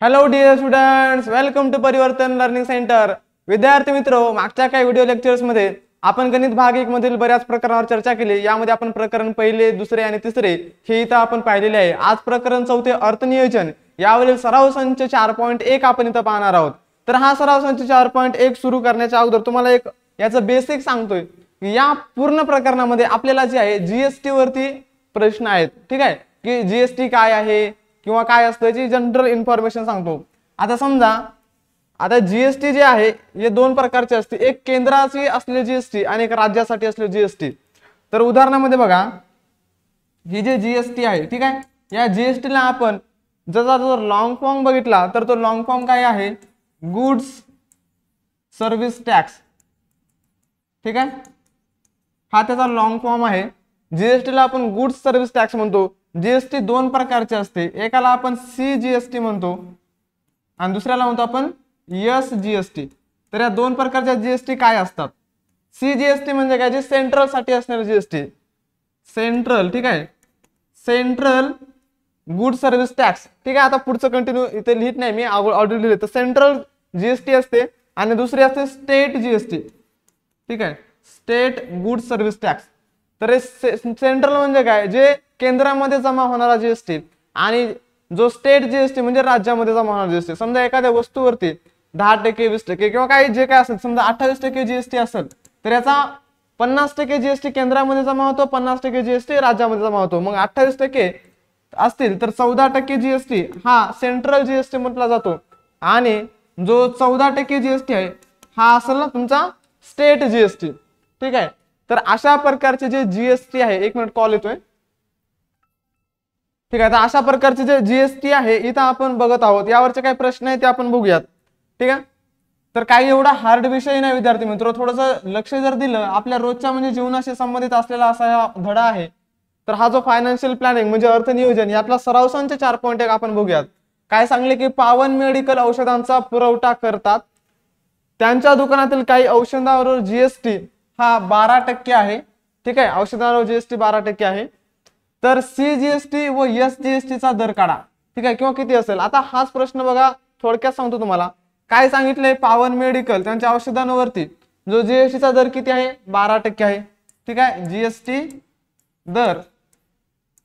Hello dear students, welcome to Parivartan learning centre. विद्यार्थी मित्र, मागच्या काही व्हिडिओ लेक्चर्स मध्ये आपण गणित भाग 1 मधील बऱ्याच प्रकरणावर चर्चा केली. यामध्ये आपण प्रकरण पहिले, दुसरे आणि तिसरे हे इथं आपण पाहिलेले आहे. आज प्रकरण चौथे अर्थनियोजन यावरील सराव संच 4.1 आपण इथं पाहणार आहोत. तर हा सराव संच 4.1 सुरू करण्याच्या अगोदर तुम्हाला एक याचं बेसिक सांगतोय की या पूर्ण प्रकरणामध्ये आपल्याला जे आहे जीएसटी वरती प्रश्न आहेत. ठीक आहे, की जीएसटी काय आहे किंवा काय असतं याची जनरल इन्फॉर्मेशन सांगतो. आता समजा, आता जीएसटी जे आहे हे दोन प्रकारचे असते, एक केंद्राची असलेली जीएसटी आणि एक राज्यासाठी असलेली जीएसटी. तर उदाहरणामध्ये बघा, ही जे जीएसटी आहे, ठीक आहे, या जीएसटी ला आपण जर लॉंग फॉर्म बघितला तर तो लॉंग फॉर्म काय आहे, गुड्स सर्व्हिस टॅक्स. ठीक आहे, हा त्याचा लॉंग फॉर्म आहे. जीएसटी ला आपण गुड्स सर्व्हिस टॅक्स म्हणतो. जीएसटी दोन प्रकारचे असते, एकाला आपण सीजीएसटी म्हणतो आणि दुसऱ्याला म्हणतो आपण एसजीएसटी. तर या दोन प्रकारच्या जीएसटी काय असतात? सीजीएसटी म्हणजे काय, जी सेंट्रल साठी असणारी जीएसटी, सेंट्रल. ठीक आहे, सेंट्रल गुड सर्व्हिस टॅक्स. ठीक आहे, आता पुढचं कंटिन्यू इथे लिहित नाही मी, ऑलरेडी लिहिलं. तर सेंट्रल जीएसटी असते आणि दुसरी असते स्टेट जीएसटी. ठीक आहे, स्टेट गुड सर्व्हिस टॅक्स. तर सेंट्रल म्हणजे काय, जे केंद्रामध्ये जमा होणारा जीएसटी आणि जो स्टेट जीएसटी म्हणजे राज्यामध्ये जमा होणारा जीएसटी. समजा एखाद्या वस्तूवरती 10%, 20% किंवा काही जे काय असेल, समजा 28% जीएसटी असेल तर याचा 50% जीएसटी केंद्रामध्ये जमा होतो, 50% जीएसटी राज्यामध्ये जमा होतो. मग 28% असतील तर 14% जीएसटी हा सेंट्रल जीएसटी म्हटला जातो आणि जो 14% जीएसटी आहे हा असेल ना तुमचा स्टेट जीएसटी. ठीक आहे, तर अशा प्रकारचे जे जीएसटी आहे, एक मिनिट कॉल येतोय. ठीक आहे, तर अशा प्रकारचे जे जीएसटी आहे इथं आपण बघत आहोत. यावरचे काही प्रश्न आहेत ते आपण बघूयात. ठीक आहे, तर काही एवढा हार्ड विषय नाही विद्यार्थी मित्र. थोडंसं लक्ष जर दिलं, आपल्या रोजच्या म्हणजे जीवनाशी संबंधित असलेला असा हा धडा आहे. तर हा जो फायनान्शियल प्लॅनिंग म्हणजे अर्थनियोजन यातला सराव संच 4.1 आपण बघूयात. काय सांगले की पावन मेडिकल औषधांचा पुरवठा करतात, त्यांच्या दुकानातील काही औषधांवर जीएसटी हा 12% आहे. ठीक आहे, औषधांवर जीएसटी 12% आहे. तर सीजीएसटी व एसजीएसटी चा दर काढा. ठीक आहे, किंवा किती असेल. आता हाच प्रश्न बघा, थोडक्यात सांगतो तुम्हाला. काय सांगितलंय, पावन मेडिकल त्यांच्या औषधांवरती जो जीएसटी चा दर किती आहे, 12% आहे. ठीक आहे, जीएसटी दर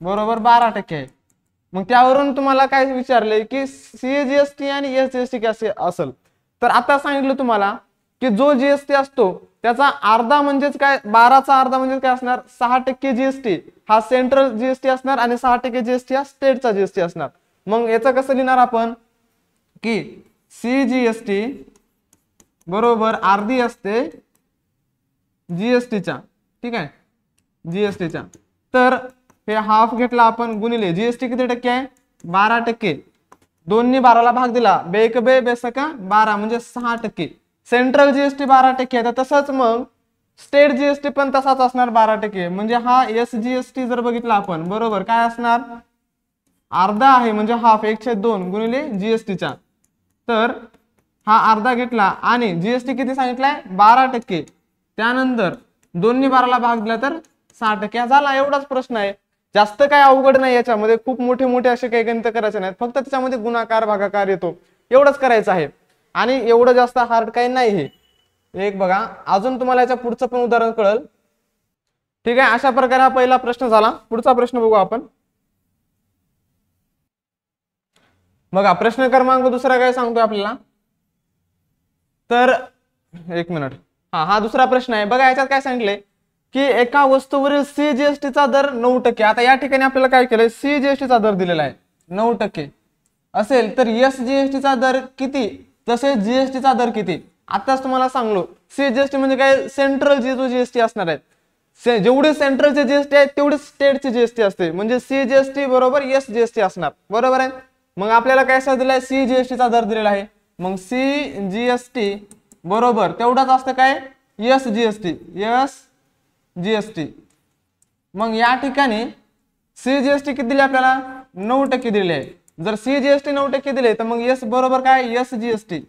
बरोबर 12% आहे. मग त्यावरून तुम्हाला काय विचारले की सीजीएसटी आणि एसजीएसटी कसे असेल. तर आता सांगितलं तुम्हाला की जो जीएसटी असतो त्याचा अर्धा म्हणजेच काय, 12चा अर्धा म्हणजे काय असणार, 6% जीएसटी हा सेंट्रल जीएसटी असणार आणि 6% जीएसटी हा स्टेटचा जीएसटी असणार. मग याचं कसं लिहिणार आपण की सीजीएसटी बरोबर अर्धी असते जीएसटीच्या. ठीक आहे, जीएसटीच्या. तर हे हाफ घेतला आपण गुणिले जीएसटी किती टक्के आहे, 12%. 2नी 12ला भाग दिला, बेक बे बेसका 12 म्हणजे 6%. सेंट्रल जीएसटी 12% आहे. तर तसंच मग स्टेट जीएसटी पण तसाच असणार 12%. म्हणजे हा एसजीएसटी जर बघितला आपण बरोबर काय असणार, अर्धा आहे म्हणजे हाफ 1/2 गुणिले जीएसटीच्या. तर हा अर्धा घेतला आणि जीएसटी किती सांगितलाय, 12%. त्यानंतर 2नी 12ला भाग दिला तर 6% झाला. एवढाच प्रश्न आहे, जास्त काय अवघड नाही. याच्यामध्ये खूप मोठे मोठे असे काही गणित करायचे नाहीत, फक्त त्याच्यामध्ये गुणाकार भागाकार येतो एवढंच करायचं आहे आणि एवढं जास्त हार्ड काही नाही. हे एक बघा, अजून तुम्हाला याच्या पुढचं पण उदाहरण कळेल. ठीक आहे, अशा प्रकारे हा पहिला प्रश्न झाला. पुढचा प्रश्न बघू आपण. बघा, प्रश्न क्रमांक दुसरा काय सांगतोय आपल्याला. तर एक मिनिट, हा दुसरा प्रश्न आहे बघा. याच्यात काय सांगितलंय की एका वस्तूवरील सीजीएसटी चा दर 9%. आता या ठिकाणी आपल्याला काय केलंय, सीजीएसटी चा दर दिलेला आहे 9% असेल तर एसजीएसटी चा दर किती, तसेच जीएसटी चा दर किती. आताच तुम्हाला सांगलो, सीजीएसटी म्हणजे काय, सेंट्रल जो जीएसटी असणार आहे. जेवढी सेंट्रलची जीएसटी आहे तेवढी स्टेटची जीएसटी असते. म्हणजे सीजीएसटी बरोबर एसजीएसटी असणार. बरोबर आहे. मग आपल्याला काय दिलाय, सीजीएसटी चा दर दिलेला आहे. मग सीजीएसटी बरोबर तेवढाच असतं काय, एसजीएसटी, एसजीएसटी. मग या ठिकाणी सीजीएसटी किती दिली आपल्याला, 9% दिलेली आहे. जर सीजीएसटी 9% दिले तर मग एस बरोबर काय, एसजीएसटी.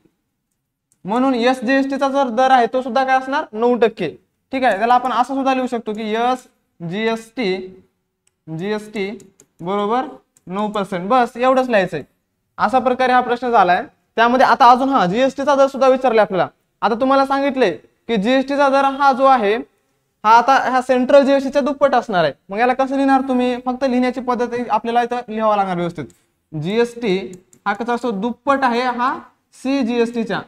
म्हणून एसजीएसटी चा जर दर आहे तो सुद्धा काय असणार, 9%. ठीक आहे, त्याला आपण असं सुद्धा लिहू शकतो की एसजीएसटी बरोबर 9%. बस एवढंच लिहायचंय. अशा प्रकारे हा प्रश्न झालाय। त्यामध्ये आता अजून हा जीएसटीचा दर सुद्धा विचारले आपल्याला। आता तुम्हाला सांगितले की जीएसटीचा दर हा जो आहे हा आता ह्या सेंट्रल जीएसटीच्या दुप्पट असणार आहे। मग याला कसं लिहिणार तुम्ही, फक्त लिहिण्याची पद्धत आपल्याला इथं लिहावं लागणार व्यवस्थित। जीएसटी हा कसा असतो, दुप्पट आहे हा सीजीएसटीच्या,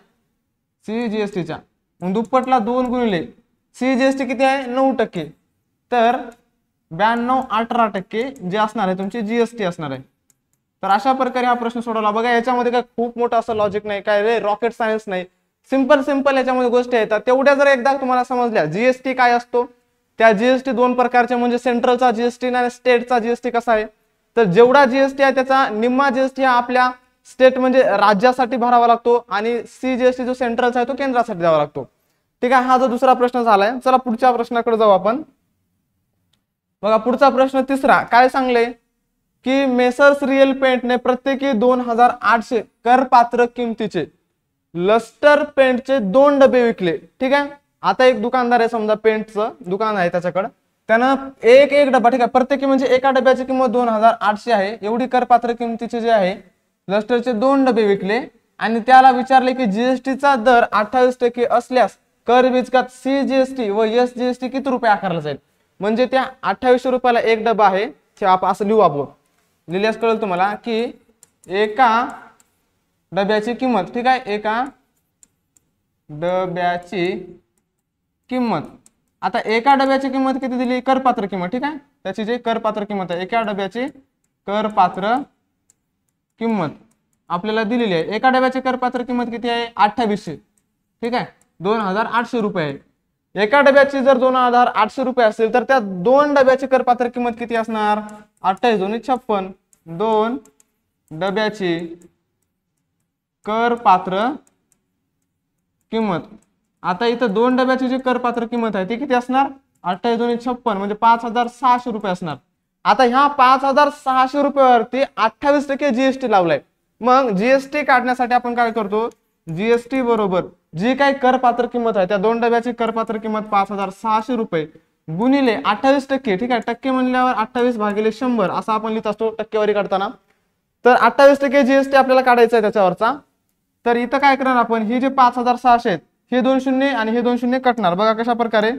सीजीएसटीच्या। मग दुप्पटला 2 गुणिले सीजीएसटी किती आहे 9%, तर 92-18% जे असणार आहे तुमची जीएसटी असणार आहे। तर अशा प्रकारे हा प्रश्न सोडवला बघा। याच्यामध्ये काय खूप मोठं असं लॉजिक नाही, काय रे रॉकेट सायन्स नाही, सिंपल याच्यामध्ये गोष्टी येतात। तेवढ्या जर एकदा तुम्हाला समजल्या जीएसटी काय असतो, त्या जीएसटी 2 प्रकारचे म्हणजे सेंट्रलचा जीएसटी आणि स्टेटचा जीएसटी कसा आहे, तर जेवढा जीएसटी आहे त्याचा निम्मा जीएसटी हा आपल्या स्टेट म्हणजे राज्यासाठी भरावा लागतो आणि सीजीएसटी जो सेंट्रलचा आहे तो केंद्रासाठी द्यावा लागतो। ठीक आहे, हा जो दुसरा प्रश्न झालाय। चला पुढच्या प्रश्नाकडे जाऊ आपण। बघा पुढचा प्रश्न तिसरा काय सांगले की मेसर्स रिअल पेंटने प्रत्येकी 2800 करपात्र किमतीचे लस्टर पेंटचे 2 डबे विकले। ठीक आहे, आता एक दुकानदार आहे समजा, पेंटचं दुकान आहे त्याच्याकडे, त्यानं एक डबा, ठीक आहे, प्रत्येकी म्हणजे एका डब्याची किंमत 2800 आहे, एवढी करपात्र किमतीचे जे आहे लस्टरचे 2 डबे विकले आणि त्याला विचारले की जीएसटीचा दर 28% असल्यास कर विचकात सीजीएसटी व एसजीएसटी किती रुपये आकारला जाईल। म्हणजे त्या 2800 रुपयाला एक डबा आहे, ते आपण असं लिहू, आपण लिहिल्यास कळेल तुम्हाला की एका डब्याची किंमत, ठीक आहे, एका डब्याची किंमत, आता एका डब्याची किंमत किती दिली, करपात्र किंमत, ठीक आहे, त्याची जे करपात्र किंमत आहे एका डब्याची करपात्र किंमत आपल्याला दिलेली आहे। एका डब्याची करपात्र किंमत किती आहे 2800, ठीक आहे, 2800 रुपये आहे। एका डब्याची जर 2800 रुपये असेल तर त्या 2 डब्याची करपात्र किंमत किती असणार 28 दोन्ही 56, 2 डब्याची करपात्र किंमत, आता इथं 2 डब्याची जी करपात्र किंमत आहे ती किती असणार 28 दोन्ही 56 म्हणजे 5600 रुपये असणार। आता ह्या 5600 रुपयावरती 28% जीएसटी लावलाय। मग जीएसटी काढण्यासाठी आपण काय करतो, जीएसटी बरोबर जी काही करपात्र किंमत आहे त्या 2 डब्याची करपात्र किंमत 5600 रुपये गुणिले 28%, ठीक आहे, टक्के म्हणल्यावर 28/100 असं आपण लिहित असतो टक्केवारी काढताना। तर 28% जीएसटी आपल्याला काढायचा आहे त्याच्यावरचा। तर इथं काय करणार आपण, ही जे 5600 आहेत हे 2 शून्य आणि हे 2 शून्य कटणार, बघा कशा प्रकारे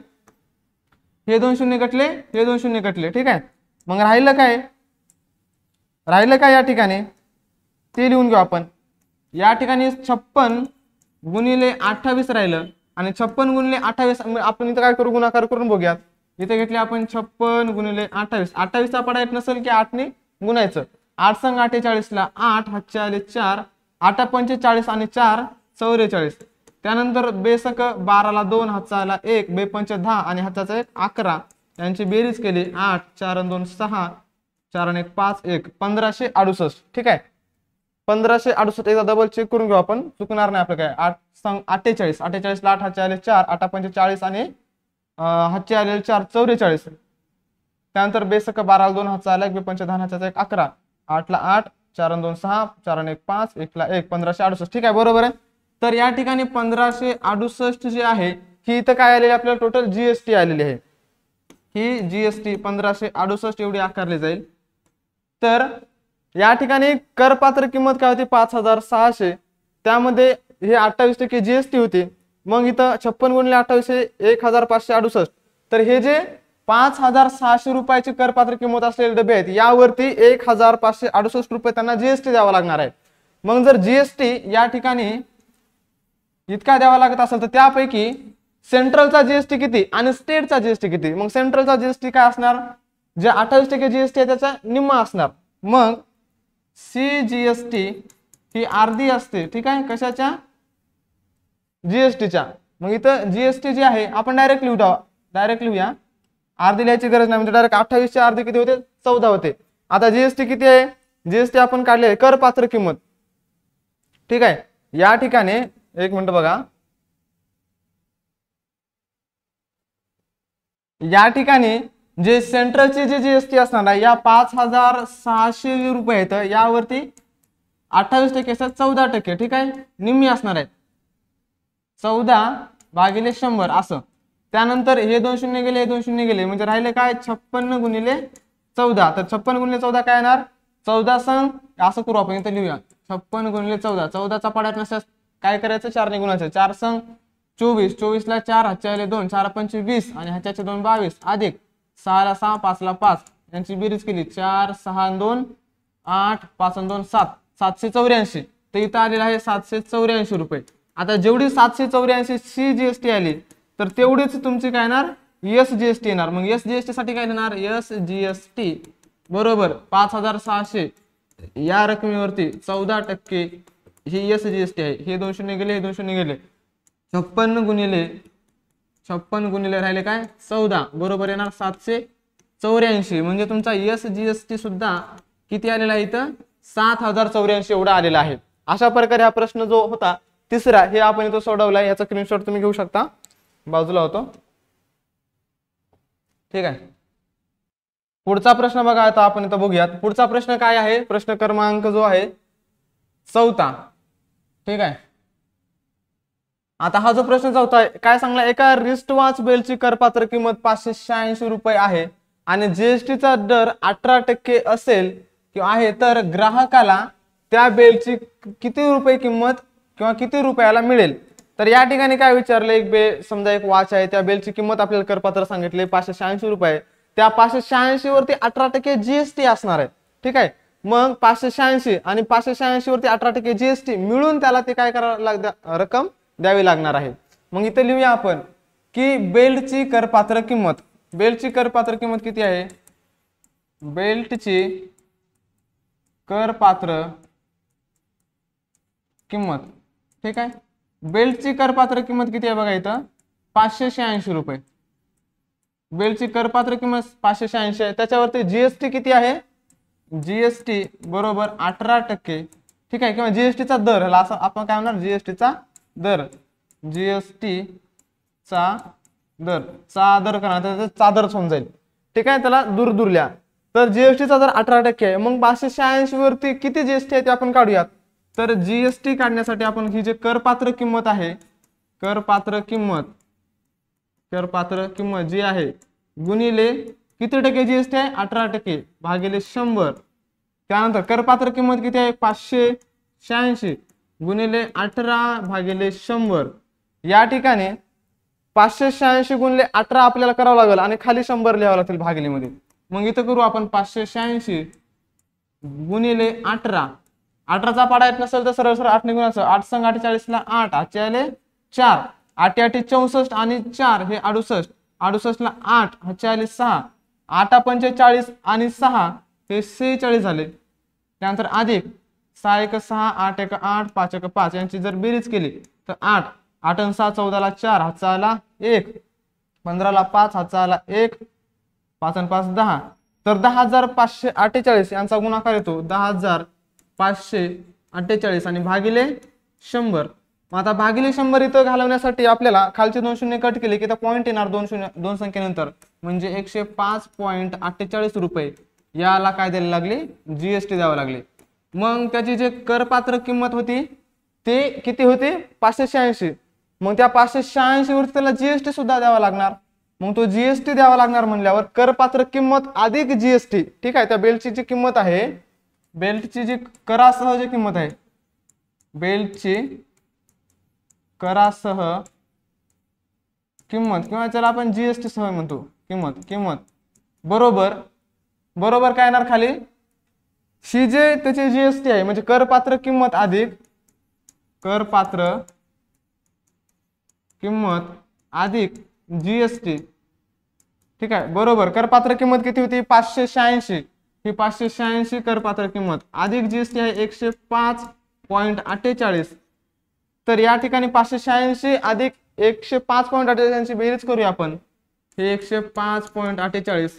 हे 2 शून्य कटले, हे 2 शून्य कटले, ठीक आहे। मग राहिलं काय या ठिकाणी ते लिहून घेऊ आपण। या ठिकाणी 56 गुणिले 28 राहिलं आणि 56 गुणिले 28 आपण इथं काय करू, गुणाकार करून बघूयात। इथे घेतले आपण 56 गुणिले 28, 28 चा पडा येत नसेल की 8 ने गुणायचं, 8 संग 48 ला 8, हातचे आले 4, 8 45 आणि 4 44, त्यानंतर बेसक 12 ला 2, हातचा आला 1, बे 5 10 आणि हाताचा 1 11, यांची बेरीज केली 8, 4 आणि 2 6, 4 आणि 1 5, 1 1568, ठीक आहे। 1568 एकदा डबल चेक करून घेऊ आपण, चुकणार नाही आपलं काय। 8 संग 48, 48 ला 8, हातचे आले 4, 8 45 आणि हातचे आले 4 44, त्यानंतर बेसक 12 ला 2, हातचा आला 1, बे 5 10 हाताचा 1 11, 8 ला 8, 4 आणि 2 6, 4 आणि 1 5, 1 ला 1 1568, ठीक आहे, बरोबर आहे। तर या ठिकाणी 1568 जे आहे ही इथं काय आलेली आपल्याला टोटल जीएसटी आलेली आहे, ही जीएसटी 1568 एवढी आकारली जाईल। तर या ठिकाणी करपात्र किंमत काय होती 5600, त्यामध्ये हे 28% जीएसटी होती। मग इथं 56 गुणिले 28 1568, तर हे जे 5600 रुपयाची करपात्र किंमत असलेले डबे आहेत यावरती 1568 रुपये त्यांना जीएसटी द्यावा लागणार आहे। मग जर जीएसटी या ठिकाणी इतका द्यावा लागत असेल तर त्यापैकी सेंट्रलचा जीएसटी किती आणि स्टेटचा जीएसटी किती, मग सेंट्रलचा जीएसटी काय असणार, जे 28% जीएसटी आहे त्याचा निम्मा असणार। मग सीजीएसटी ही अर्धी असते, ठीक आहे, कशाच्या जीएसटीच्या। मग इथं जीएसटी जी आहे आपण डायरेक्ट लिहूया, अर्धी लिहायची गरज नाही, म्हणजे डायरेक्ट 28 च्या अर्धी किती होते 14 होते। आता जीएसटी किती आहे, जीएसटी आपण काढले आहे करपात्र किंमत, ठीक आहे। या ठिकाणी एक मिनिट बघा, या ठिकाणी जे सेंट्रलची जी जीएसटी असणार आहे या 5600 रुपये आहेत, यावरती 28% 14%, ठीक आहे, निम्मी असणार आहे 14/100 असं। त्यानंतर हे 2 शून्य गेले, हे 2 शून्य गेले, म्हणजे राहिले काय 56 गुणिले 14, तर 56 गुणिले 14 काय येणार 14 संघ असं करू आपण, इथं लिहूया 56 गुणिले 14, 14चा पाड्यात नसल्यास काय करायचं, 4 ने गुणायचं, 4 संघ 24, 24 ला 4 हातच्या 2, 4 पंचे 20 आणि हातच्या 2 22 अधिक 6 ला 6 5 ला 5 यांची बेरीज केली 4 6 2 8 5 2 7, 784. तर इथं आलेलं आहे 784 रुपये. आता जेवढी 784 ची जीएसटी आली तर तेवढीच तुमची काय येणार, एस जीएसटी येणार. मग एस जीएसटी साठी काय येणार, एस जीएसटी बरोबर 5600 या रकमेवरती 14% ही एस जीएसटी आहे. हे 2 शून्य गेले, हे 2 शून्य गेले, 56 गुणिले राहिले काय 14 बरोबर येणार 784. म्हणजे तुमचा एस जीएसटी सुद्धा किती आलेला आहे, इथं 7084 एवढा आलेला आहे. अशा प्रकारे हा प्रश्न जो होता तिसरा हे आपण इथं सोडवलाय. याचा स्क्रीनशॉट तुम्ही घेऊ शकता, बाजूला होतो. ठीक आहे. पुढचा प्रश्न बघा, आता आपण इथं बघूयात. पुढचा प्रश्न काय आहे, प्रश्न क्रमांक जो आहे 4. ठीक आहे. आता हा जो प्रश्न 4 आहे काय सांगला, एका रिस्ट वॉच बेल्टची करपात्र किंमत 586 रुपये आहे आणि जीएसटीचा दर 18% असेल किंवा आहे, तर ग्राहकाला त्या बेल्टची किती रुपये किंमत किंवा किती रुपयाला मिळेल. तर या ठिकाणी काय विचारलं, एक समजा एक वॉच आहे, त्या बेल्टची किंमत आपल्याला करपात्र सांगितले 586 रुपये. त्या 586 वरती 18% जीएसटी असणार आहे. ठीक आहे. मग 586 आणि 586 वरती 18% जीएसटी मिळून त्याला ते काय करावं रक्कम द्यावी लागणार आहे. मग इथे लिहूया आपण की बेल्टची करपात्र किंमत, बेल्टची करपात्र किंमत किती आहे, बेल्टची करपात्र किंमत. ठीक आहे. बेल्टची करपात्र किंमत किती आहे बघा इथं 586 रुपये. बेल्टची करपात्र किंमत 586 आहे. त्याच्यावरती जीएसटी किती आहे, जीएसटी बरोबर 18%. ठीक आहे. किंवा जीएसटीचा दर, असं आपण काय म्हणणार, जीएसटीचा दर, जीएसटीचा दर, चादर करणार चादरच होऊन जाईल. ठीक आहे. त्याला दूर दूर लिहा. तर जीएसटीचा दर 18% आहे. मग 586 वरती किती जीएसटी आहे ते आपण काढूयात. तर जीएसटी काढण्यासाठी आपण ही जे करपात्र किंमत आहे, करपात्र किंमत जी आहे गुणिले किती टक्के जीएसटी आहे 18% भागिले 100. त्यानंतर करपात्र किंमत किती आहे 586 गुणिले 18 भागिले 100. या ठिकाणी 586 गुणिले 18 आपल्याला करावं लागेल आणि खाली 100 लिहावं लागतील भागिलेमध्ये. मग इथं करू आपण 586 गुणिले 18. 18चा पाडा येत नसेल तर सरळ सरळ 8 ने गुणायचं. 8 संग 48 ला 8, 8 आले 4, 8 8 64 आणि 4 हे 68, 68 ला 8 हाचे आले 6, 8 पंचे 40 आणि 6 हे 46 झाले. त्यानंतर अधिक 6 1 6, 8 1 8, 5 1 5 यांची जर बेरीज केली तर 8, 8 आणि 6 14 ला 4 हातचा आला 1, 15 ला 5 हातचा आला 1, 5 आणि 5 10. तर 10,548 यांचा गुणाकार येतो 10,548 आणि भागिले 100. मग आता भागिले 100 इथं घालवण्यासाठी आपल्याला खालचे 2 शून्य कट केले की तर पॉईंट येणार 2 संख्येनंतर, म्हणजे 105.48 रुपये याला काय द्यायला लागले, जीएसटी द्यावं लागले. मग त्याची जे करपात्र किंमत होती ते किती होते 586. मग त्या 586 वरती त्याला जीएसटी सुद्धा द्यावा लागणार. मग तो जीएसटी द्यावा लागणार म्हणल्यावर करपात्र किंमत अधिक जीएसटी. ठीक आहे. त्या बेल्टची जी किंमत आहे, बेल्टची जी करासह जी किंमत आहे, बेल्टची करासह किंमत किंवा त्याला आपण जीएसटी सह म्हणतो किंमत बरोबर काय येणार खाली, शी जे त्याची जीएसटी आहे म्हणजे करपात्र किंमत अधिक करपात्र किंमत अधिक जीएसटी. ठीक आहे. बरोबर करपात्र किंमत किती होती 586. ही 586 करपात्र किंमत अधिक जीएसटी आहे 105.48. तर या ठिकाणी 586 अधिक 105.48 बेरीज करूया आपण. हे 105.48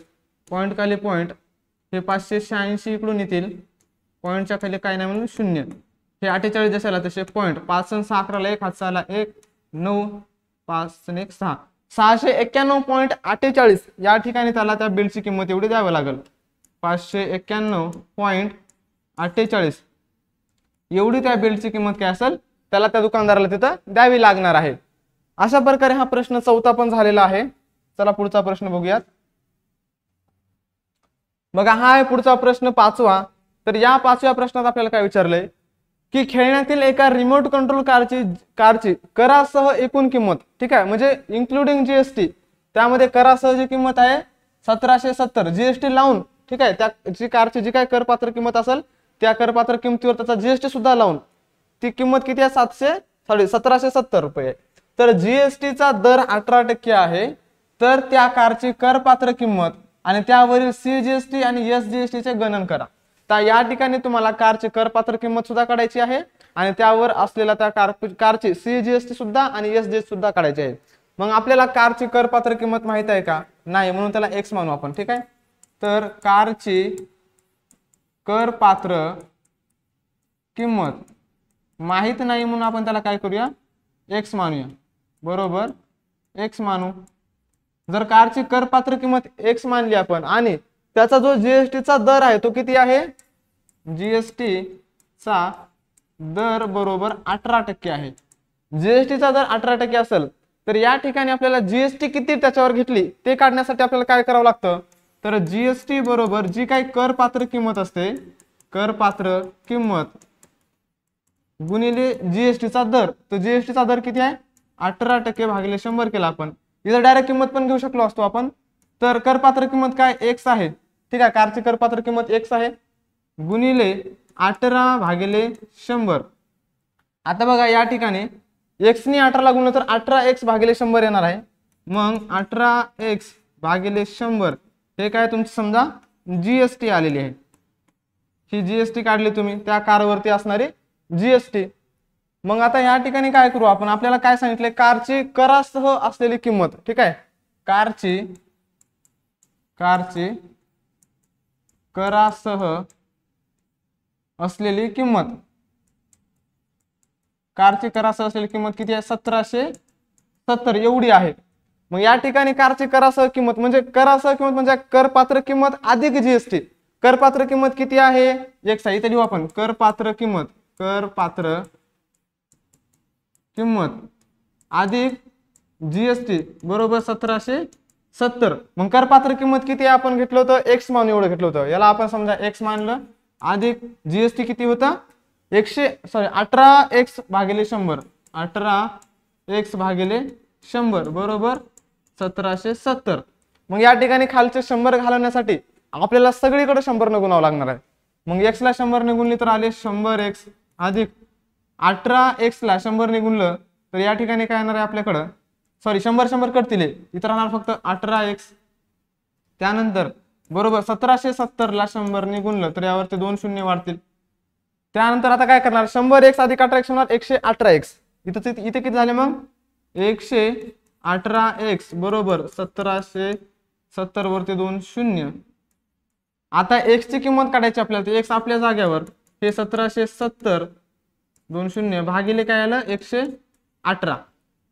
पॉईंट खाली पॉईंट, हे 586 इकडून येतील, पॉईंटच्या खाली काय नाही म्हणून 0. हे 48 जशाला तसे पॉईंट, 5 आणि 6 11 1 हातचा आला 1, 9 5 आणि 1 6, 691.48 या ठिकाणी त्याला त्या बिलची किंमत एवढी द्यावी लागेल. 591.48 एवढी त्या बिलची किंमत काय असेल त्याला त्या दुकानदाराला तिथं द्यावी लागणार आहे. अशा प्रकारे हा प्रश्न 4 पण झालेला आहे. चला पुढचा प्रश्न बघूयात. बघा हा आहे पुढचा प्रश्न 5वा. तर या 5व्या प्रश्नात आपल्याला काय विचारलंय की खेळण्यातील एका रिमोट कंट्रोल कारची करासह एकूण किंमत, ठीक आहे, म्हणजे इन्क्लुडिंग जीएसटी, त्यामध्ये करासह जी किंमत आहे 1770 जीएसटी लावून, ठीक आहे, त्या जी कारची जी काय करपात्र किंमत असेल त्या करपात्र किमतीवर त्याचा जीएसटी सुद्धा लावून ती किंमत किती आहे 1770 रुपये. तर जीएसटीचा दर 18% आहे. तर त्या कारची करपात्र किंमत आणि त्यावरील सीजीएसटी आणि एसजीएसटी चे गणन करा. तर या ठिकाणी तुम्हाला कारची करपात्र किंमत सुद्धा काढायची आहे आणि त्यावर असलेला त्या कारची सीजीएसटी सुद्धा आणि एसजीएसटी सुद्धा काढायची आहे. मग आपल्याला कारची करपात्र किंमत माहित आहे का? नाही, म्हणून त्याला एक्स मानू आपण, ठीक आहे. तर कारची करपात्र किंमत माहित नाही म्हणून आपण त्याला काय करूया, एक्स मानूया, बरोबर, एक्स मानू. जर कारची करपात्र किंमत एक्स मानली आपण आणि त्याचा जो जीएसटी चा दर आहे तो किती आहे, जीएसटी चा दर बरोबर 18% आहे. जीएसटी चा दर 18% असेल तर या ठिकाणी आपल्याला जीएसटी किती त्याच्यावर घेतली ते काढण्यासाठी आपल्याला काय करावं लागतं, तर जीएसटी बरोबर जी काही करपात्र किंमत असते, करपात्र किंमत गुणिले जीएसटी चा दर. तर जीएसटी चा दर किती आहे 18% भागिले 100 केला आपण. इथं डायरेक्ट किंमत पण घेऊ शकलो असतो आपण. तर करपात्र किंमत काय एक्स आहे, ठीक आहे, कारची करपात्र किंमत एक्स आहे गुणिले 18 भागिले 100. आता बघा या ठिकाणी एक्स ने 18 ला गुणलं तर 18x भागिले 100 येणार आहे. मग 18x भागिले 100 हे काय तुमची समजा जीएसटी आलेली आहे. ही जीएसटी काढली तुम्ही त्या कारवरती असणारी जीएसटी. मग आता या ठिकाणी काय करू आपण, आपल्याला काय सांगितले, कारची करासह असलेली किंमत, ठीक आहे, कारची करासह असलेली किंमत, कारची करासह असलेली किंमत किती आहे 1770 एवढी आहे. मग या ठिकाणी कारची करासह किंमत म्हणजे करासह किंमत म्हणजे करपात्र किंमत अधिक जीएसटी. करपात्र किंमत किती आहे एक्स आहे, इथे लिहू आपण करपात्र किंमत, करपात्र किंमत अधिक जीएसटी बरोबर 1770. मग करपात्र किंमत किती आहे आपण घेतलं होतं एक्स मानून एवढं घेतलं होतं, याला आपण समजा एक्स मानलं अधिक जीएसटी किती होता 18x भागिले 100, 18x भागिले 100 बरोबर 1770. मग या ठिकाणी खालचे 100 घालवण्यासाठी आपल्याला सगळीकडे 100 ने गुणावं लागणार आहे. मग x ला 100 ने गुणले तर आले 100x अधिक 18x ला 100 ने गुणलं तर या ठिकाणी काय येणार आहे आपल्याकडं, सॉरी 100 कटतील, इथं राहणार फक्त 18x. त्यानंतर बरोबर 1770 ला 100 ने गुणलं तर यावरती 2 शून्य वाढतील. त्यानंतर आता काय करणार 100x अधिक 18x होणार 118x. इथे किती झाले मग 118x बरोबर 1770 वरती 2 शून्य. आता x ची किंमत काढायची आपल्याला, x आपल्या जागेवर हे 1770 2 शून्य भागिले काय आलं 118.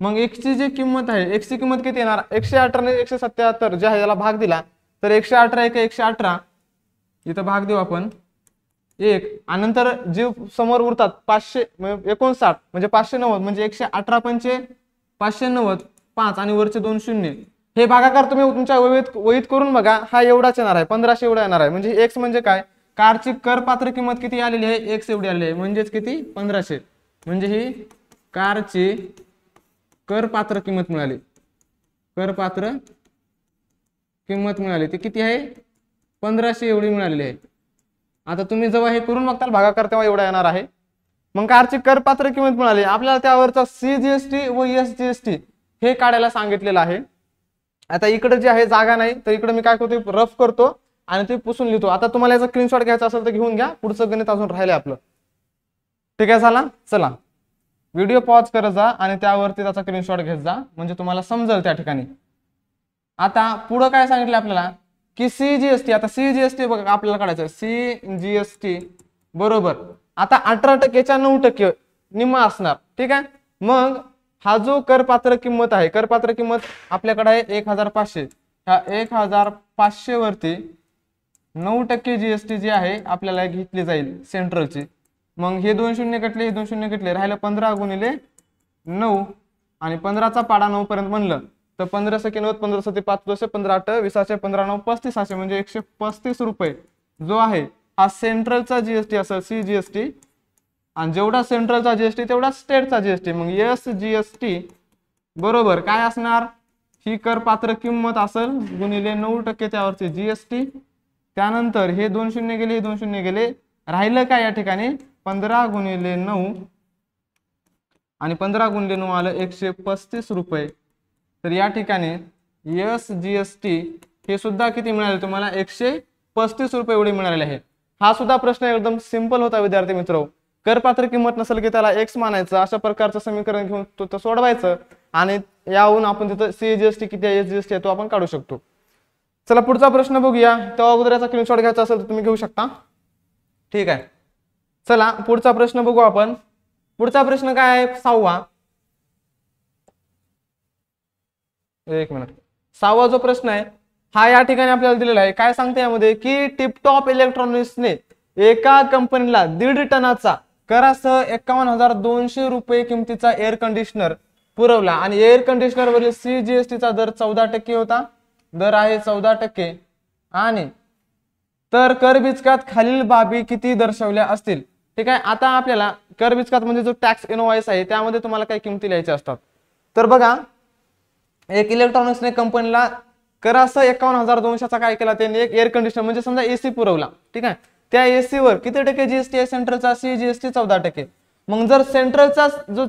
मग x ची जी किंमत आहे x ची किंमत किती येणार 118 ने 177 जे आहे याला भाग दिला तर 118 एक 118 इथं भाग देऊ आपण 1 आणि नंतर जे समोर उरतात 559 म्हणजे 590 म्हणजे 118 पंचे 590 5 आणि वरचे 2 शून्य. हे भागाकार तुम्ही तुमच्या वहीत करून बघा, हा एवढाच येणार आहे 1500 एवढा येणार आहे. म्हणजे x म्हणजे काय कारची करपात्र किंमत किती आलेली आहे x एवढी आलेली आहे म्हणजेच किती 1500. म्हणजे ही कारची करपात्र किंमत मिळाली, करपात्र किंमत मिळाली ती किती आहे 1500 एवढी मिळालेली आहे. आता तुम्ही जेव्हा हे करून बघताल भागाकार तेव्हा एवढा येणार आहे. मग कारची करपात्र किंमत मिळाली, आपल्याला त्यावरचा सीजीएसटी व एसजीएसटी हे काढायला सांगितलेलं आहे. आता इकडे जे आहे जागा नाही तर इकडे मी काय करतो रफ करतो आणि ते पुसून लिहितो. आता तुम्हाला याचा स्क्रीनशॉट घ्यायचा असेल तर घेऊन घ्या, पुढचं गणित अजून राहिले आपलं. ठीक आहे झाला, चला व्हिडिओ पॉज करत जा आणि त्यावरती त्याचा स्क्रीनशॉट घेत जा म्हणजे तुम्हाला समजेल त्या ठिकाणी. आता पुढे काय सांगितलं आपल्याला की सीजीएसटी, आता सीजीएसटी बघा आपल्याला काढायचं सीजीएसटी बरोबर आता 18%च्या 9% निम्मा असणार, ठीक आहे. मग हा जो करपात्र किंमत आहे, करपात्र किंमत आपल्याकडे आहे 1500, ह्या 1500 वरती 9% जीएसटी जी आहे आपल्याला घेतली जाईल सेंट्रलची. मग हे 2 शून्य कटले, हे 2 शून्य कटले, राहिलं 15 गुणिले 9 आणि 15चा पाडा 9 पर्यंत म्हणलं तर 15 सके 9 15 7 5 2 15 8 20 15 9 35 म्हणजे 135 रुपये जो आहे हा सेंट्रलचा जीएसटी असेल CGST, आणि जेवढा सेंट्रलचा जीएसटी तेवढा स्टेटचा जीएसटी. मग SGST बरोबर काय असणार, ही करपात्र किंमत असेल गुणिले 9% त्यावरचे जीएसटी. त्यानंतर हे 2 शून्य गेले, हे 2 शून्य गेले, राहिलं काय या ठिकाणी 15 गुणिले 9, आणि 15 गुणिले 9 आलं 135 रुपये. तर या ठिकाणी SGST हे सुद्धा किती मिळाले तुम्हाला, 135 रुपये एवढे मिळालेले आहे. हा सुद्धा प्रश्न एकदम सिंपल होता विद्यार्थी मित्र. करपात्र किंमत नसेल की त्याला x मानायचं, अशा प्रकारचं समीकरण घेऊन तो सोडवायचं, आणि यावरून आपण तिथं CGST किती आहे SGST आहे तो आपण काढू शकतो. चला पुढचा प्रश्न बघूया. तेव्हा अगोदर याचा स्क्रीनशॉट घ्यायचा असेल तर तुम्ही घेऊ शकता. ठीक आहे, चला पुढचा प्रश्न बघू आपण. पुढचा प्रश्न काय आहे, 6वा. एक मिनिट, 6वा जो प्रश्न आहे हा या ठिकाणी आपल्याला दिलेला आहे. काय सांगते यामध्ये की टिपटॉप इलेक्ट्रॉनिक्सने एका कंपनीला 1.5 टनाचा करासह 51,200 रुपये किमतीचा एअर कंडिशनर पुरवला, आणि एअर कंडिशनर वरील CGSTचा दर 14% होता. दर आहे 14%. आणि तर करबिचकात खालील बाबी किती दर्शवल्या असतील. ठीक आहे, आता आपल्याला करबिचकात म्हणजे जो टॅक्स इनवॉइस आहे त्यामध्ये तुम्हाला काही किमती लिहायच्या असतात. तर बघा, एक इलेक्ट्रॉनिक्सने कंपनीला करासह 51,200चा काय केला, त्यांनी एक एअर कंडिशनर म्हणजे समजा AC पुरवला. ठीक आहे, त्या AC वर किती टक्के जीएसटी आहे, सेंट्रलचा CGST 14%. मग जर सेंट्रलचा जो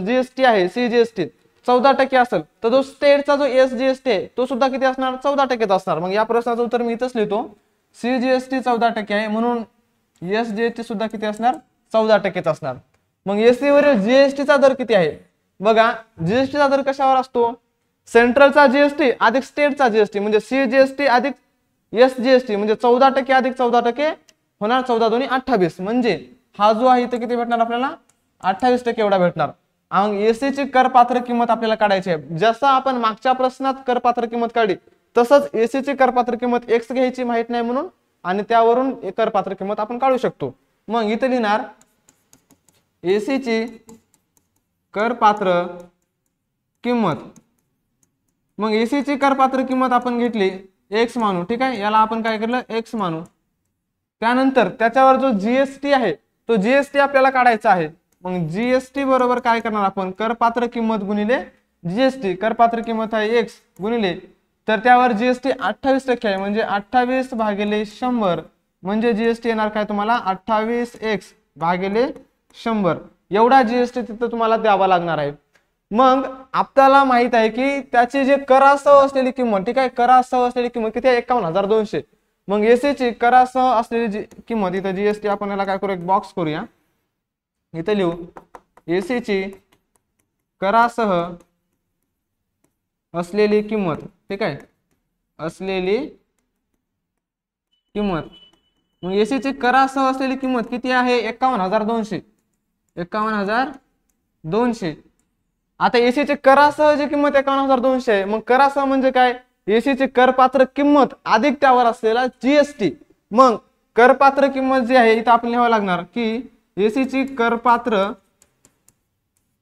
जीएसटी आहे CGST 14% असेल, तर जो स्टेटचा जो SGST आहे तो सुद्धा किती असणार, 14% असणार. मग या प्रश्नाचं उत्तर मी इथंच लिहितो, CGST 14% आहे म्हणून SGST सुद्धा किती असणार, 14% असणार. मग AC वरील जीएसटीचा दर किती आहे. बघा, जीएसटीचा दर कशावर असतो, सेंट्रलचा जीएसटी अधिक स्टेटचा जीएसटी, म्हणजे CGST अधिक SGST म्हणजे 14% अधिक 14% होणार, 14 दोन्ही 28. म्हणजे हा जो आहे इथे किती भेटणार आपल्याला, 28% एवढा भेटणार. मग AC ची करपात्र किंमत आपल्याला काढायची आहे. जसं आपण मागच्या प्रश्नात करपात्र किंमत काढली तसंच AC ची करपात्र किंमत x घ्यायची माहित नाही म्हणून, आणि त्यावरून करपात्र किंमत आपण काढू शकतो. मग इथे लिहिणार AC ची करपात्र किंमत. मग AC ची करपात्र किंमत आपण घेतली x मानू. ठीक आहे, याला आपण काय केलं, x मानू. त्यानंतर त्याच्यावर जो जीएसटी आहे तो जीएसटी आपल्याला काढायचा आहे. मग जीएसटी बरोबर काय करणार आपण, करपात्र किंमत गुणिले जीएसटी. करपात्र किंमत आहे x गुणिले, तर त्यावर जीएसटी 28% आहे म्हणजे 28 भागिले 100, म्हणजे जीएसटी येणार काय तुम्हाला 28x भागिले 100 एवढा जीएसटी तिथं तुम्हाला द्यावा लागणार आहे. मग आपल्याला माहित आहे की त्याची जे करासह असलेली किंमत, ठीक आहे, करासह असलेली किंमत किती आहे, 51,200. मग AC ची करासह असलेली किंमत, इथं जीएसटी आपण याला काय करू, एक बॉक्स करूया, इथे लिहू AC ची करासह असलेली किंमत. ठीक आहे, असलेली किंमत. मग AC ची करासह असलेली किंमत किती आहे, 51,200. 51,200. आता AC ची करासह जी किंमत 51,200 आहे, मग करासह म्हणजे काय, AC ची करपात्र किंमत अधिक त्यावर असलेला जीएसटी. मग करपात्र किंमत जी आहे इथं आपण लिहावं लागणार की AC ची करपात्र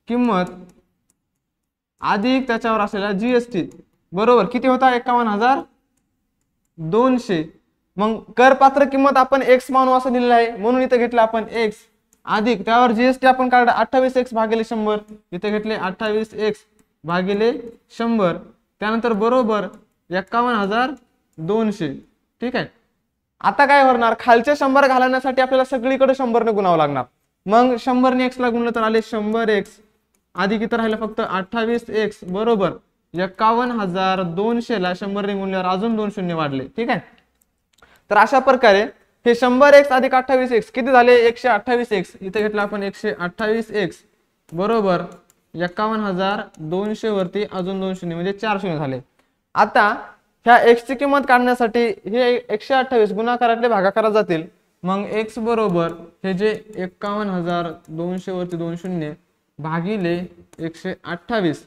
किंमत अधिक त्याच्यावर असलेला जीएसटी बरोबर किती होता, 51,200. मग करपात्र किंमत आपण x मानू असं दिलेलं आहे म्हणून इथे घेतलं आपण x अधिक त्यावर जीएसटी आपण काढला 28x भागिले 100, इथे घेतले 28x भागिले 100, त्यानंतर बरोबर 51,200. ठीक आहे, आता काय होणार, खालचे 100 घालण्यासाठी आपल्याला सगळीकडे 100 ने गुणावं लागणार. मग 100 ने x ला गुणलं तर आले 100x अधिक इथं राहिलं फक्त 28x बरोबर 51,200 ला 100 ने गुणल्यावर अजून 2 शून्य वाढले. ठीक आहे, तर अशा प्रकारे हे 100x अधिक 28x किती झाले, 128x. इथे घेतलं आपण 128x बरोबर 51,200 वरती अजून 2 शून्य म्हणजे 4 शून्य झाले. आता ह्या x ची किंमत काढण्यासाठी हे 128 गुणाकारातले भागाकारात जातील. मग x बरोबर हे जे 51,200 वरती 2 शून्य भागिले 128.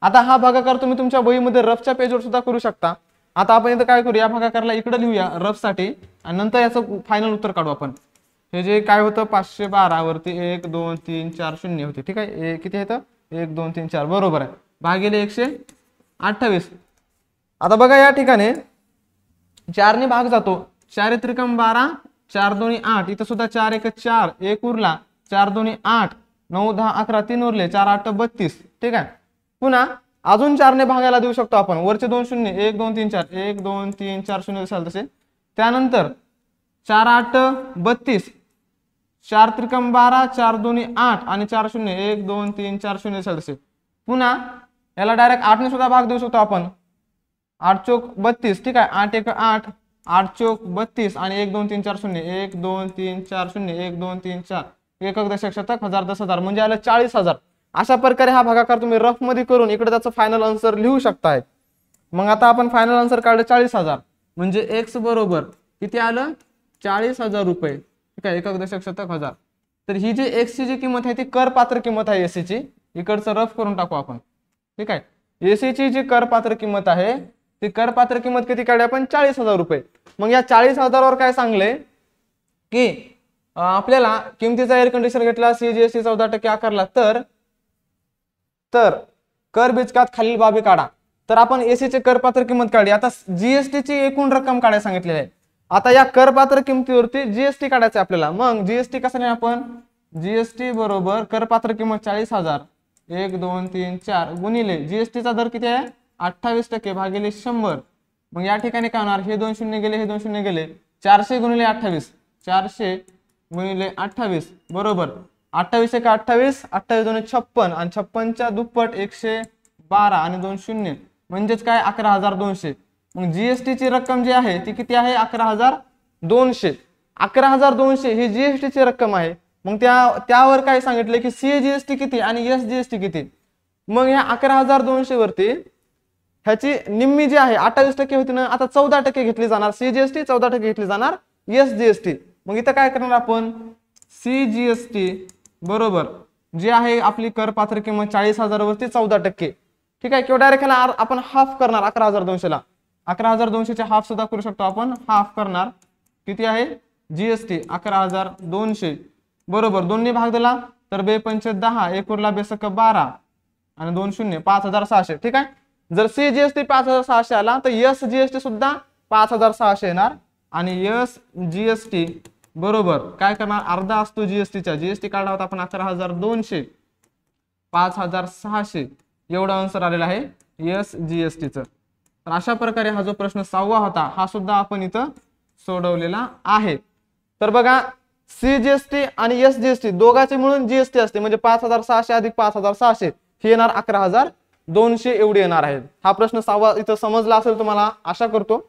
आता हा भागाकार तुम्ही तुमच्या वहीमध्ये रफच्या पेजवर सुद्धा करू शकता. आता आपण इथं काय करूया, भागाकारला इकडे लिहूया रफ साठी आणि नंतर याचं फायनल उत्तर काढू आपण. हे जे काय होतं 512 वरती 1 2 3 4 शून्य होते. ठीक आहे, किती येतं 1 2 3 4 बरोबर आहे भागिले 128. आता बघा या ठिकाणी 4 ने भाग जातो, 4 त्रिकम 12 4 दोन्ही 8, इथं सुद्धा 4 1 4, 1 उरला, 4 दोन्ही 8, 9 10 11, 3 उरले, 4 8 32. ठीक आहे. पुन्हा अजून 4 ने भागायला देऊ शकतो आपण. वरचे 2 शून्य, 1 2 3 4, 1 2 3 4 शून्य दिसाल तसे. त्यानंतर 4 8 32, 4 त्रिकम 12, 4 दोन्ही 8 आणि 4 शून्य, 1 2 3 4 शून्य दिसाल तसे. पुन्हा याला डायरेक्ट 8 ने सुद्धा भाग देऊ शकतो आपण. 8 चौक 32. ठीक आहे. 8 1 8, 8 चौक 32 आणि 1 2 3 4 शून्य, 1 2 3 4 शून्य, 1 2 3 4, एकक दशक शतक, हजार 10,000 म्हणजे आलं 40,000. अशा प्रकारे हा भागाकार तुम्ही रफ मध्ये करून इकडे त्याचं फायनल आन्सर लिहू शकताय. मग आता आपण फायनल आन्सर काढलं 40,000, म्हणजे x बरोबर किती आलं 40,000 रुपये. ठीक आहे. एकक दशक शतक हजार. तर ही जी x ची जी किंमत आहे ती कर पात्र किंमत आहे एसी ची. इकडचं रफ करून टाकू आपण. ठीक आहे. एसी ची जी कर पात्र किंमत आहे ती कर पात्र किंमत किती काढली आपण 40,000 रुपये. मग या 40,000 वर काय सांगले की आपल्याला किमतीचा एअर कंडिशनर घेतला, सीजीएसटी 14% आकारला, तर कर बीजकात खालील बाबी काढा. तर आपण एसी चे करपात्र किंमत काढली. आता जीएसटी ची एकूण रक्कम काढायला सांगितलेली आहे. आता या करपात्र किमतीवरती जीएसटी काढायचं आपल्याला. मग जीएसटी कसं नाही, आपण जीएसटी बरोबर करपात्र किंमत 40,000 1 2 3 4 गुणिले जीएसटीचा दर किती आहे 28% भागिले 100. मग या ठिकाणी काय होणार, हे 2 शून्य गेले, हे 2 शून्य गेले, 400 गुणिले 28, 400 गुणिले 28 बरोबर 28 1 28, 28 2 56 आणि 56 च्या दुप्पट 112 आणि 2 शून्य म्हणजेच काय 11,200. मग जीएसटी ची रक्कम जी आहे ती किती आहे 11,200. 11,200 ही जीएसटी ची रक्कम आहे. मग त्यावर काय सांगितले की सीजीएसटी किती आणि एसजीएसटी किती. मग या 11,200 वरती ह्याची निम्मी जी आहे 28% होती ना, आता 14% घेतली जाणार सीजीएसटी, 14% घेतली जाणार एसजीएसटी. मग इथं काय करणार आपण, सीजीएसटी बरोबर जी आहे आपली करपात्र किंमत 40,000 वरती 14%. ठीक आहे. किंवा डायरेक्ट ह्याला आपण हाफ करणार 11,200 ला. 11,200 चे हाफ सुद्धा करू शकतो आपण. हाफ करणार किती आहे जीएसटी 11,200 बरोबर 2 ने भाग दिला तर 2 पंच 10, 1 उरला 2 12 आणि 2 शून्य 5,600. ठीक आहे. जर सीजीएसटी 5,600 आला तर एसजीएसटी सुद्धा 5,600 येणार आणि एसजीएसटी बरोबर काय करणार अर्धा असतो जीएसटीचा. जीएसटी काढला होता आपण 11,200, 5,600 एवढा आन्सर आलेला आहे एसजीएसटीचं. तर अशा प्रकारे हा जो प्रश्न 6वा होता हा सुद्धा आपण इथं सोडवलेला आहे. तर बघा सीजीएसटी आणि एसजीएसटी दोघांचे मिळून जीएसटी असते म्हणजे 5,600 अधिक 5,600 हे येणार 11,200 एवढे येणार आहे. हा प्रश्न 6वा इथं समजला असेल तुम्हाला आशा करतो.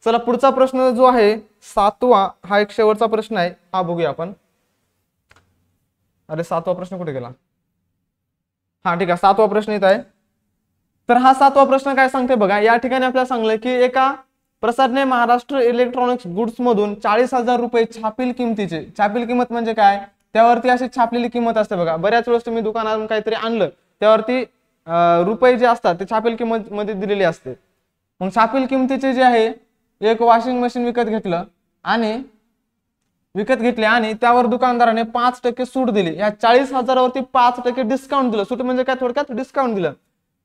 चला पुढचा प्रश्न जो आहे 7वा हा एक शेवटचा प्रश्न आहे, हा बघूया आपण. अरे 7वा प्रश्न कुठे गेला. हा ठीक आहे 7वा प्रश्न येत आहे. तर हा 7वा प्रश्न काय सांगते बघा. या ठिकाणी आपल्याला सांगलंय की एका प्रसारने महाराष्ट्र इलेक्ट्रॉनिक्स गुड्स मधून 40,000 रुपये छापील किमतीचे, छापील किंमत म्हणजे काय त्यावरती अशी छापलेली किंमत असते बघा. बऱ्याच वेळेस तुम्ही दुकानातून काहीतरी आणलं त्यावरती रुपये जे असतात ते छापील किंमत मध्ये दिलेली असते. मग छापील किमतीचे जे आहे एक वॉशिंग मशीन विकत घेतले आणि त्यावर दुकानदाराने 5% सूट दिली. या 40,000 वरती 5% डिस्काउंट दिलं. सूट म्हणजे काय थोडक्यात डिस्काउंट दिलं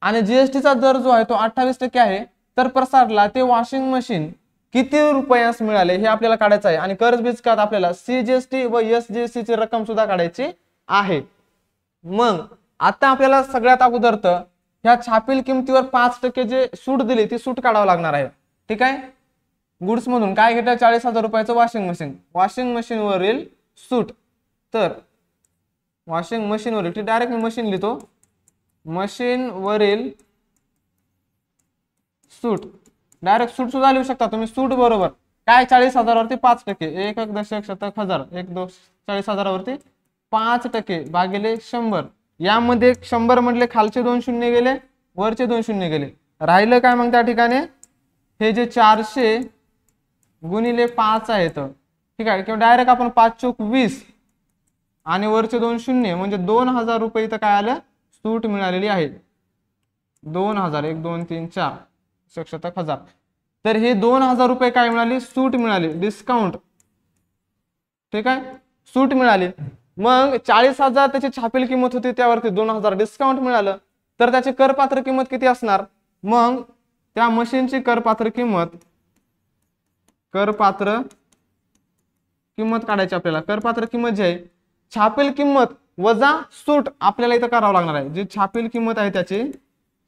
आणि जीएसटीचा दर जो आहे तो 28% आहे. तर प्रसारला ते वॉशिंग मशीन किती रुपयास मिळाले हे आपल्याला काढायचं आहे आणि कर्ज बीजकात आपल्याला सीजीएसटी व एसजीएसटी ची रक्कम सुद्धा काढायची आहे. मग आता आपल्याला सगळ्यात अगोदर तर ह्या छापील किमतीवर 5% जे सूट दिली ती सूट काढावं लागणार आहे. ठीक आहे. गुड्स मधून काय घेतलं 40,000 रुपयाचं वॉशिंग मशीन, वॉशिंग मशीन वरील सूट. तर वॉशिंग मशीन वरील ती डायरेक्ट मी मशीन लिहितो, मशीन वरील सूट डायरेक्ट सूट सुद्धा लिहू शकता तुम्ही. सूट बरोबर काय 40,000 वरती 5%, एकक दशक शतक हजार, 40,000 वरती 5% भागिले 100. यामध्ये 100 म्हटले खालचे 2 शून्य गेले, वरचे 2 शून्य गेले, राहिलं काय मग त्या ठिकाणी हे जे 400 गुणिले 5 आहेत. ठीक आहे. किंवा डायरेक्ट आपण 5 चौक 20 आणि वरचे 2 शून्य म्हणजे 2,000 रुपये इथं काय आलं सूट मिळालेली आहे. 2,000 1 2 3 4 शतक हजार. तर हे 2,000 रुपये काय मिळाली सूट मिळाली, डिस्काउंट. ठीक आहे. सूट मिळाली. मग 40,000 त्याची छापील किंमत होती त्यावरती 2,000 डिस्काउंट मिळालं तर त्याची करपात्र किंमत किती असणार. मग त्या मशीनची करपात्र किंमत काढायची आपल्याला. करपात्र किंमत जी आहे छापील किंमत वजा सूट आपल्याला इथं करावं लागणार आहे. जी छापील किंमत आहे त्याची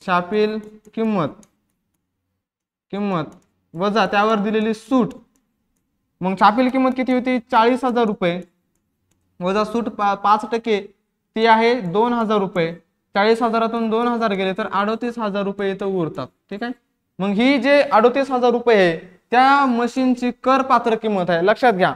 छापील किंमत वजा त्यावर दिलेली सूट. मग छापील किंमत किती होती 40,000 रुपये वजा सूट 5% ती आहे 2,000 रुपये. 40,000तून 2,000 गेले तर 38,000 रुपये इथं उरतात. ठीक आहे. मग ही जे 38,000 रुपये आहे त्या मशीनची करपात्र किंमत आहे. लक्षात घ्या.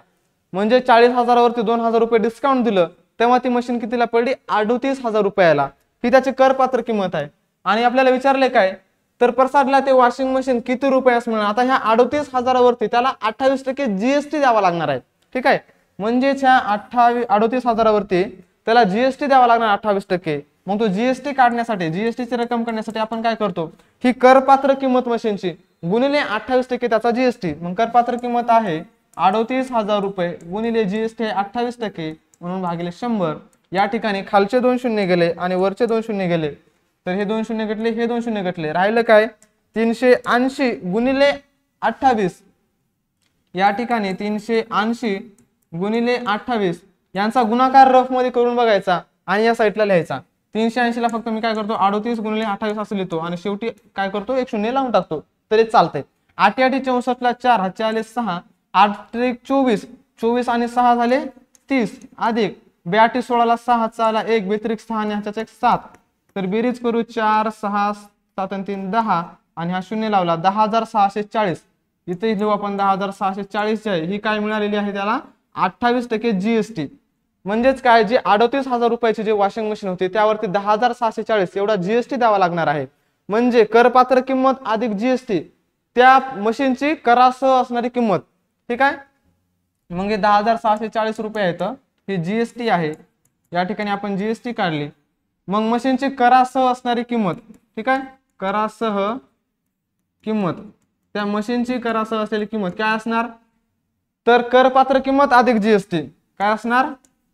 म्हणजे 40,000 वरती 2,000 रुपये डिस्काउंट दिलं तेव्हा ती मशीन कितीला पडली 38,000 रुपयाला. ही त्याची करपात्र किंमत आहे. आणि आपल्याला विचारले काय तर प्रसादला ते वॉशिंग मशीन किती रुपयास मिळणार. आता ह्या 38,000 वरती त्याला 28% जीएसटी द्यावा लागणार आहे. ठीक आहे. म्हणजेच ह्या 38,000 वरती त्याला जीएसटी द्यावा लागणार 28%. मग तो जीएसटी काढण्यासाठी जीएसटीची रक्कम काढण्यासाठी आपण काय करतो ही करपात्र किंमत मशीनची गुणिले 28% त्याचा जीएसटी. मग करपात्र किंमत आहे 38,000 रुपये गुणिले जीएसटी 28% म्हणून भागिले 100. या ठिकाणी खालचे 2 शून्य गेले आणि वरचे 2 शून्य गेले तर हे 2 शून्य घटले हे 2 शून्य घटले. राहिलं काय 380 गुणिले 28. या ठिकाणी 380 गुणिले 28 यांचा गुणाकार रफ मध्ये करून बघायचा आणि या साईडला लिहायचा. 380 ला फक्त मी काय करतो 38 गुणिले 28 असं लिहितो आणि शेवटी काय करतो एक शून्य लावून टाकतो तरी चालतंय. 8 8 64 ला 4 हातचे आले 6 8 त्रिक 24 24 आणि 6 झाले 30 अधिक 82 16 ला 6 हातचा आला 1 बेत्रिक 6 आणि ह्याच्याच एक 7 तर बेरीज करू 4 6 7 आणि 3 10 आणि हा शून्य लावला 10,640. इथे लिहू आपण 10,640 जी आहे ही काय मिळालेली आहे त्याला 28% जीएसटी. म्हणजेच काय जे 38,000 रुपयाची जे वॉशिंग मशीन होती त्यावरती 10,640 एवढा जीएसटी द्यावा लागणार आहे. म्हणजे करपात्र किंमत अधिक जीएसटी त्या मशीनची करासह असणारी किंमत. ठीक आहे. मग हे 10,640 रुपये आहेत ही जीएसटी आहे. या ठिकाणी आपण जीएसटी काढली. मग मशीनची करासह असणारी किंमत. ठीक आहे. करासह किंमत त्या मशीनची करासह असलेली किंमत काय असणार तर करपात्र किंमत अधिक जीएसटी काय असणार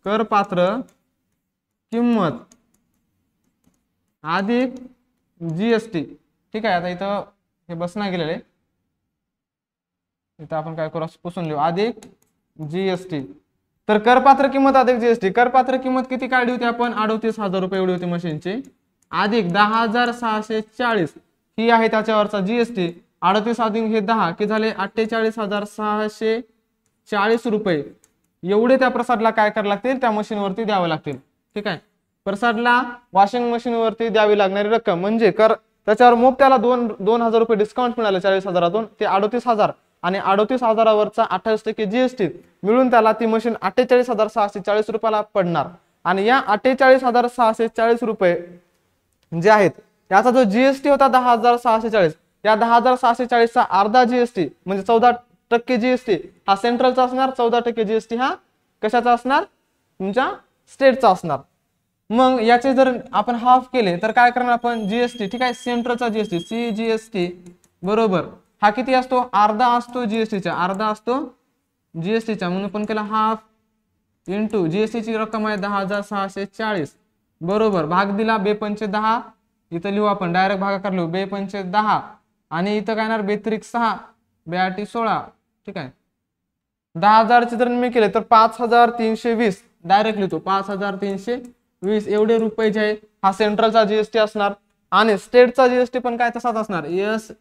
करपात्र किंमत अधिक जीएसटी. ठीक आहे. आता इथं हे बसना गेलेले इथं आपण काय करू पुसून लिहू अधिक जीएसटी. तर करपात्र किंमत अधिक जीएसटी. करपात्र किंमत किती काढली होती आपण 38,000 रुपये एवढी होती मशीनची अधिक 10,640 ही आहे त्याच्यावरचा जीएसटी. 38 अधिक हे 10 की झाले 48,640 रुपये एवढे त्या प्रसादला काय करावे लागतील त्या मशीनवरती द्यावे लागतील. ठीक आहे. प्रसादला वॉशिंग मशीन वरती द्यावी लागणारी रक्कम म्हणजे त्याच्यावर मोप त्याला 2,000 रुपये डिस्काउंट मिळाले 40,000तून ते 38,000 आणि 38,000 वरचा 28% जीएसटी मिळून त्याला ती मशीन 48,640 रुपयाला पडणार. आणि या 48,640 रुपये जे आहेत त्याचा जो जीएसटी होता 10,640 या 10,640 चा अर्धा जीएसटी म्हणजे 14% जीएसटी हा सेंट्रलचा असणार. 14% जीएसटी हा कशाचा असणार तुमच्या स्टेटचा असणार. मग याचे जर आपण हाफ केले तर काय करणार आपण जीएसटी. ठीक आहे. सेंट्रलचा जीएसटी सीजीएसटी बरोबर हा किती असतो अर्धा असतो जीएसटीचा अर्धा असतो जीएसटीचा म्हणून आपण केला हाफ इंटू जीएसटीची रक्कम आहे 10,640 बरोबर भाग दिला 2×5 इथं लिहू आपण डायरेक्ट भागाकार लिहू 2×5 आणि इथं काय येणार 2×6 2×8 16. ठीक आहे. 10,000 चे जर मी केले तर 5,320 डायरेक्ट लिहितो 5,320 एवढे रुपये जे आहे हा सेंट्रलचा जीएसटी असणार. आणि स्टेटचा जीएसटी पण काय तसाच असणार एस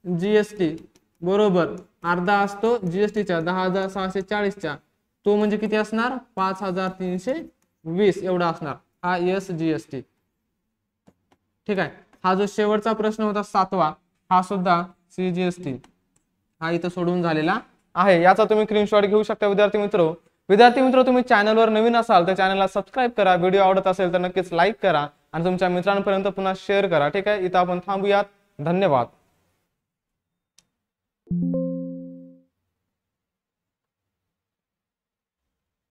जीएसटी बरोबर अर्धा असतो जीएसटीच्या 10,640 च्या तो म्हणजे किती असणार 5,320 एवढा असणार हा एस जीएसटी. ठीक आहे. हा जो शेवटचा प्रश्न होता 7वा हा सुद्धा सीजीएसटी हा इथं सोडून झालेला आहे. याचा तुम्ही स्क्रीनशॉट घेऊ शकता विद्यार्थी मित्र तुम्ही चॅनलवर नवीन असाल तर चॅनलला सबस्क्राईब करा. व्हिडिओ आवडत असेल तर नक्कीच लाईक करा आणि तुमच्या मित्रांपर्यंत पुन्हा शेअर करा. ठीक आहे. इथं आपण थांबूयात. धन्यवाद.